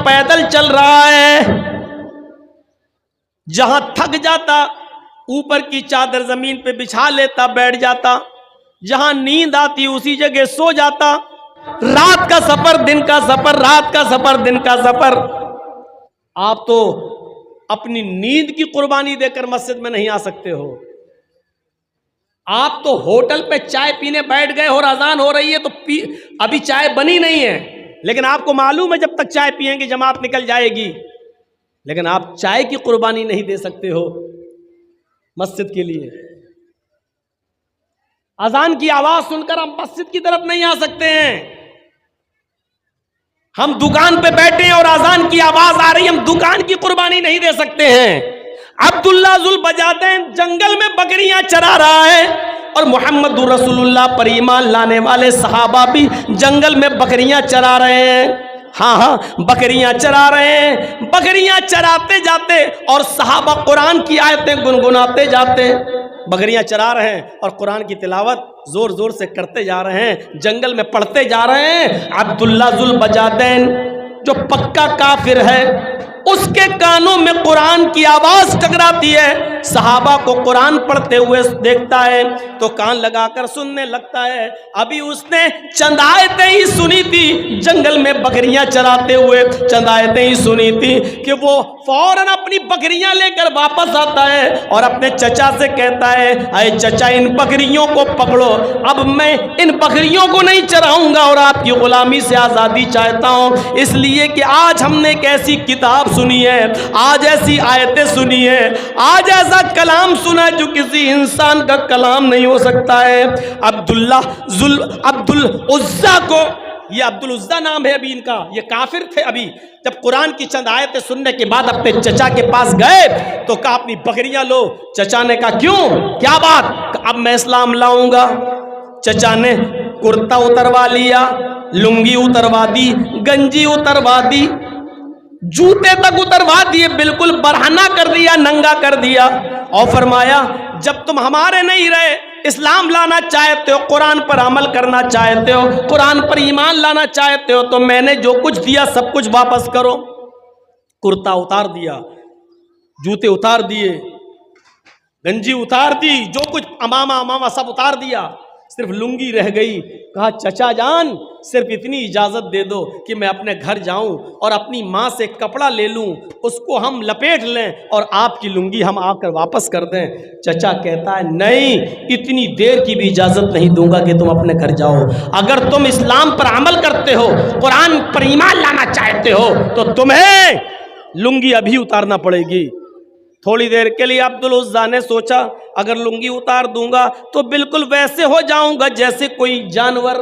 پیدل چل رہا ہے، جہاں تھک جاتا اوپر کی چادر زمین پہ بچھا لیتا، بیٹھ جاتا، جہاں نیند آتی اسی جگہ سو جاتا۔ رات کا سفر دن کا سفر، رات کا سفر دن کا سفر۔ آپ تو اپنی نیند کی قربانی دے کر مسجد میں نہیں آ سکتے ہو۔ آپ تو ہوٹل پہ چائے پینے بیٹھ گئے اور اذان ہو رہی ہے تو ابھی چائے بنی نہیں ہے، لیکن آپ کو معلوم ہے جب تک چائے پیئیں گے جماعت نکل جائے گی، لیکن آپ چائے کی قربانی نہیں دے سکتے ہو مسجد کے لیے۔ اذان کی آواز سن کر ہم مسجد کی طرف نہیں آ سکتے ہیں۔ ہم دکان پہ بیٹھے ہیں اور اذان کی آواز آ رہی ہے، ہم دکان کی قربانی نہیں دے سکتے ہیں۔ عبداللہ ذوالبجادین جنگل میں بکریاں چرا رہا ہے اور محمد رسول اللہ پر ایمان لانے والے صحابہ بھی جنگل میں بکریاں چرا رہے ہیں۔ ہاں بکریاں چرا رہے ہیں، بکریاں چراتے جاتے اور صحابہ قرآن کی آیتیں گنگناتے جاتے۔ بکریاں چرا رہے ہیں اور قرآن کی تلاوت زور زور سے کرتے جا رہے ہیں، جنگل میں پڑھتے جا رہے ہیں۔ عبداللہ ذوالبجادین جو پکا کافر ہے، اس کے کانوں میں قرآن کی آواز ٹکراتی ہے، صحابہ کو قرآن پڑھتے ہوئے دیکھتا ہے تو کان لگا کر سننے لگتا ہے۔ ابھی اس نے چند آیتیں ہی سنی تھی، جنگل میں بکریاں چراتے ہوئے چند آیتیں ہی سنی تھی کہ وہ فوراً اپنی بکریاں لے کر واپس آتا ہے اور اپنے چچا سے کہتا ہے، اے چچا ان بکریوں کو پکڑو، اب میں ان بکریوں کو نہیں چراؤں گا اور آپ کی غلامی سے آزادی چاہتا ہوں، اس لیے کہ آج ہم نے ایک ایسی کتاب سنی ہے، آج ایسی آیتیں سنی ہے، آج ایسا کلام سنا جو کسی انسان کا کلام نہیں ہو سکتا ہے۔ عبدالعزیٰ کو، یہ عبدالعزیٰ نام ہے ابھی ان کا، یہ کافر تھے۔ ابھی جب قرآن کی چند آیتیں سننے کے بعد اپنے چچا کے پاس گئے تو کہا اپنی بکریاں لو۔ چچا نے کہا کیوں، کیا بات؟ اب میں اسلام لاؤں گا۔ چچا نے کرتا اتروا لیا، لنگی اتروا دی، گنجی اتروا دی، جوتے تک اتروا دیے، بالکل برہنہ کر دیا، ننگا کر دیا، اور فرمایا جب تم ہمارے نہیں رہے، اسلام لانا چاہتے ہو، قرآن پر عمل کرنا چاہتے ہو، قرآن پر ایمان لانا چاہتے ہو تو میں نے جو کچھ دیا سب کچھ واپس کرو۔ کرتا اتار دیا، جوتے اتار دیے، گنجی اتار دی، جو کچھ امامہ سب اتار دیا، صرف لنگی رہ گئی۔ کہا چچا جان صرف اتنی اجازت دے دو کہ میں اپنے گھر جاؤں اور اپنی ماں سے کپڑا لے لوں، اس کو ہم لپیٹ لیں اور آپ کی لنگی ہم آ کر واپس کر دیں۔ چچا کہتا ہے نہیں، اتنی دیر کی بھی اجازت نہیں دوں گا کہ تم اپنے گھر جاؤ، اگر تم اسلام پر عمل کرتے ہو، قرآن پر ایمان لانا چاہتے ہو تو تمہیں لنگی ابھی اتارنا پڑے گی۔ تھوڑی دیر کے لیے عبدالعزیٰ نے سوچا اگر لنگی اتار دوں گا تو بالکل ویسے ہو جاؤں گا جیسے کوئی جانور،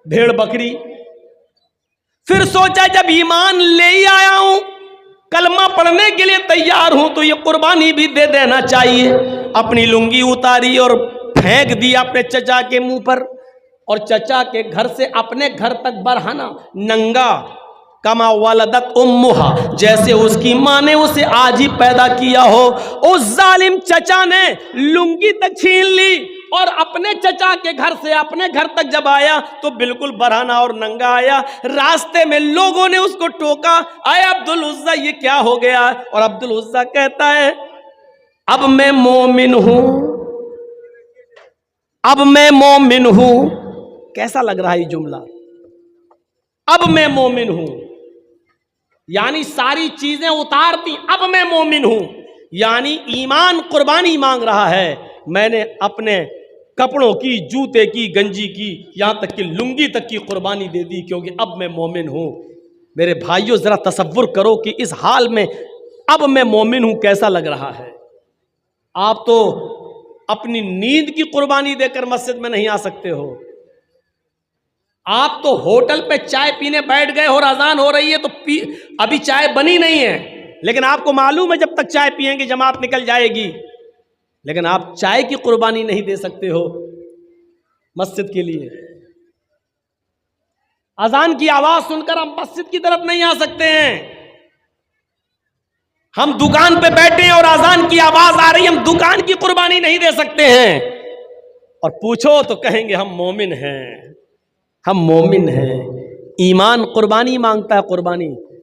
بھیڑ بکری۔ پھر سوچا جب ایمان لے ہی آیا ہوں، کلمہ پڑھنے کے لیے تیار ہوں تو یہ قربانی بھی دے دینا چاہیے۔ اپنی لنگی اتاری اور پھینک دی اپنے چچا کے منہ پر، اور چچا کے گھر سے اپنے گھر تک برہنہ، ننگا، کما ولدت امہا، جیسے اس کی ماں نے اسے آج ہی پیدا کیا ہو۔ اس ظالم چچا نے لنگی تک چھین لی اور اپنے چچا کے گھر سے اپنے گھر تک جب آیا تو بالکل برہنہ اور ننگا آیا۔ راستے میں لوگوں نے اس کو ٹوکا، اے عبدالعزیٰ یہ کیا ہو گیا؟ اور عبدالعزیٰ کہتا ہے اب میں مومن ہوں، اب میں مومن ہوں۔ کیسا لگ رہا ہے یہ جملہ؟ اب میں مومن ہوں، یعنی ساری چیزیں اتارتی، اب میں مومن ہوں، یعنی ایمان قربانی مانگ رہا ہے۔ میں نے اپنے کپڑوں کی، جوتے کی، گنجی کی، یہاں تک کہ لنگی تک کی قربانی دے دی کیونکہ اب میں مومن ہوں۔ میرے بھائیوں ذرا تصور کرو کہ اس حال میں اب میں مومن ہوں کیسا لگ رہا ہے۔ آپ تو اپنی نیند کی قربانی دے کر مسجد میں نہیں آ سکتے ہو۔ آپ تو ہوٹل پہ چائے پینے بیٹھ گئے اور اذان ہو رہی ہے تو ابھی چائے بنی نہیں ہے، لیکن آپ کو معلوم ہے جب تک چائے پیئیں گے جماعت نکل جائے گی، لیکن آپ چائے کی قربانی نہیں دے سکتے ہو مسجد کے لیے۔ اذان کی آواز سن کر ہم مسجد کی طرف نہیں آ سکتے ہیں۔ ہم دکان پہ بیٹھے ہیں اور اذان کی آواز آ رہی ہے، ہم دکان کی قربانی نہیں دے سکتے ہیں۔ اور پوچھو تو کہیں گے ہم مومن ہیں، ہم مومن ہیں۔ ایمان قربانی مانگتا ہے، قربانی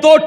2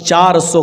400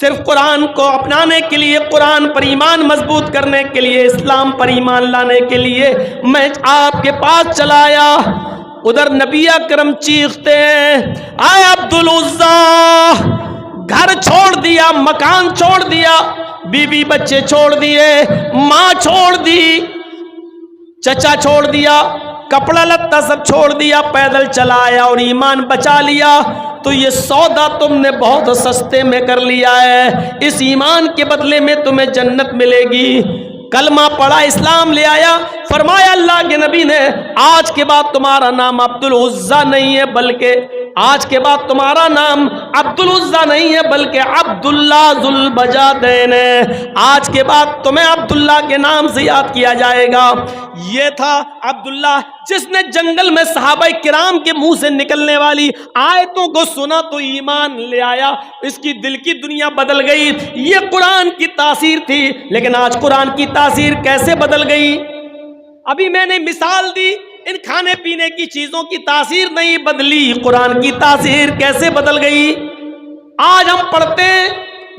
صرف قرآن کو اپنانے کے لیے، قرآن پر ایمان مضبوط کرنے کے لیے، اسلام پر ایمان لانے کے لیے میں آپ کے پاس چلا آیا۔ ادھر نبی اکرم چیختے ہیں، اے عبدالعزیٰ، گھر چھوڑ دیا، مکان چھوڑ دیا، بیوی بچے چھوڑ دیے، ماں چھوڑ دی، چچا چھوڑ دیا، کپڑا لتا سب چھوڑ دیا، پیدل چلا آیا اور ایمان بچا لیا، تو یہ سودا تم نے بہت سستے میں کر لیا ہے، اس ایمان کے بدلے میں تمہیں جنت ملے گی۔ کلمہ پڑھا، اسلام لے آیا، فرمایا اللہ کے نبی نے، آج کے بعد تمہارا نام عبدالعزیٰ نہیں ہے، بلکہ آج کے بعد تمہارا نام عبدالعزیٰ نہیں ہے بلکہ عبداللہ ذو البجادین ہے، آج کے بعد تمہیں عبداللہ کے نام سے یاد کیا جائے گا۔ یہ تھا عبداللہ جس نے جنگل میں صحابہ کرام کے منہ سے نکلنے والی آیتوں کو سنا تو ایمان لے آیا، اس کی دل کی دنیا بدل گئی۔ یہ قرآن کی تاثیر تھی، لیکن آج قرآن کی تاثیر کیسے بدل گئی؟ ابھی میں نے مثال دی، ان کھانے پینے کی چیزوں کی تاثیر نہیں بدلی، قرآن کی تاثیر کیسے بدل گئی؟ آج ہم پڑھتے ہیں،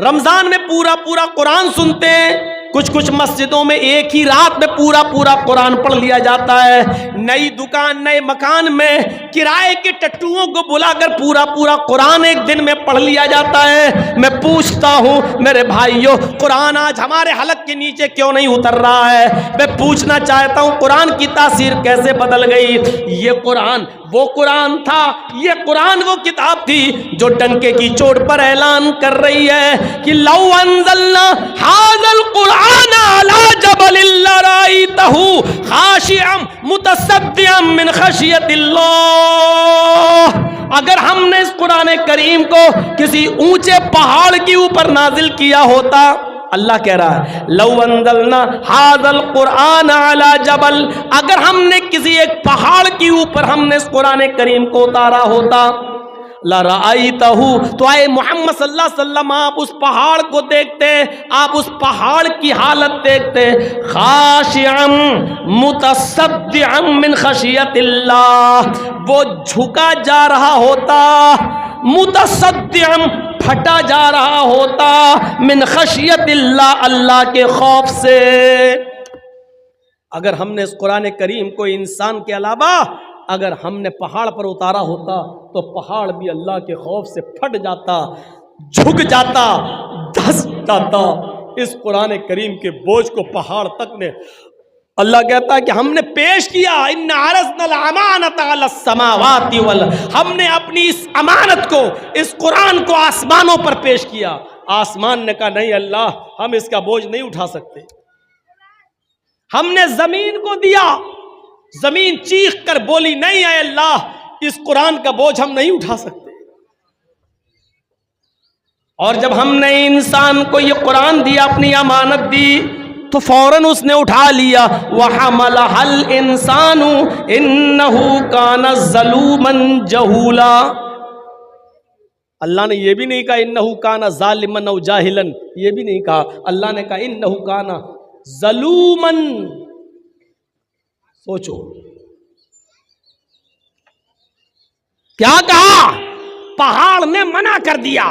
رمضان میں پورا پورا قرآن سنتے ہیں، کچھ مسجدوں میں ایک ہی رات میں پورا قرآن پڑھ لیا جاتا ہے، نئی دکان نئے مکان میں کرائے کے ٹٹوؤں کو بلا کر پورا قرآن ایک دن میں پڑھ لیا جاتا ہے۔ میں پوچھتا ہوں میرے بھائیوں، قرآن آج ہمارے حلق کے نیچے کیوں نہیں اتر رہا ہے؟ میں پوچھنا چاہتا ہوں قرآن کی تاثیر کیسے بدل گئی؟ یہ قرآن وہ قرآن تھا، یہ قرآن وہ کتاب تھی جو ڈنکے کی چوٹ پر اعلان کر رہی ہے کہ لو انزلنا ھذا القرآن علی جبل لرأیتہ خاشعا متصدعا من خشیۃ اللہ، اگر ہم نے اس قرآن کریم کو کسی اونچے پہاڑ کے اوپر نازل کیا ہوتا، اللہ کہہ رہا ہے لو انزلنا ھذا القرآن علی جبل، اگر ہم نے کسی ایک پہاڑ کے اوپر ہم نے اس قرآن کریم کو اتارا ہوتا، لرأیتہ، تو اے محمد صلی اللہ علیہ وسلم آپ اس پہاڑ کو دیکھتے، آپ اس پہاڑ کی حالت دیکھتے، خاشعا متصدعا من خشیۃ اللہ، وہ جھکا جا رہا ہوتا، متصدعا پھٹا جا رہا ہوتا، من خشیت اللہ، اللہ کے خوف سے۔ اگر ہم نے اس قرآن کریم کو انسان کے علاوہ اگر ہم نے پہاڑ پر اتارا ہوتا تو پہاڑ بھی اللہ کے خوف سے پھٹ جاتا، جھک جاتا، دھس جاتا۔ اس قرآن کریم کے بوجھ کو پہاڑ تک نے، اللہ کہتا ہے کہ ہم نے پیش کیا، ان عرضنا الامانۃ علی السماوات والارض، ہم نے اپنی اس امانت کو، اس قرآن کو آسمانوں پر پیش کیا۔ آسمان نے کہا نہیں اللہ، ہم اس کا بوجھ نہیں اٹھا سکتے۔ ہم نے زمین کو دیا، زمین چیخ کر بولی نہیں اے اللہ، اس قرآن کا بوجھ ہم نہیں اٹھا سکتے۔ اور جب ہم نے انسان کو یہ قرآن دیا، اپنی امانت دی، تو فوراً اس نے اٹھا لیا۔ وَحَمَلَهَا الْإِنسَانُ إِنَّهُ كَانَ ظَلُومًا جَهُولًا، اللہ نے یہ بھی نہیں کہا إِنَّهُ كَانَ ظَالِمًا أَوْ جَاهِلًا، یہ بھی نہیں کہا، اللہ نے کہا إِنَّهُ كَانَ ظَلُومًا۔ سوچو کیا کہا؟ پہاڑ نے منع کر دیا،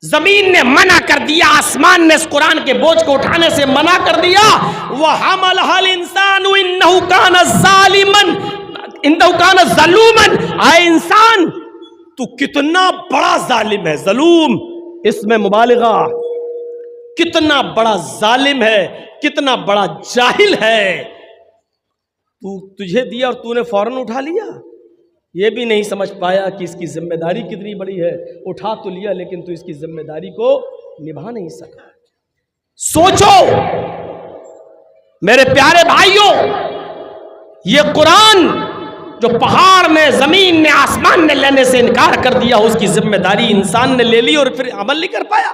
زمین نے منع کر دیا، آسمان نے اس قرآن کے بوجھ کو اٹھانے سے منع کر دیا۔ وَحَمَلَهَا الْإِنسَانُ إِنَّهُ كَانَ ظَالِمًا إِنَّهُ كَانَ ظَلُومًا، اے انسان تو کتنا بڑا ظالم ہے، ظلوم اس میں مبالغہ، کتنا بڑا ظالم ہے، کتنا بڑا جاہل ہے، تجھے دیا اور تو نے فوراً اٹھا لیا۔ یہ بھی نہیں سمجھ پایا کہ اس کی ذمہ داری کتنی بڑی ہے، اٹھا تو لیا لیکن تو اس کی ذمہ داری کو نبھا نہیں سکا۔ سوچو میرے پیارے بھائیوں، یہ قرآن جو پہاڑ نے، زمین نے، آسمان نے لینے سے انکار کر دیا، اس کی ذمہ داری انسان نے لے لی اور پھر عمل نہیں کر پایا۔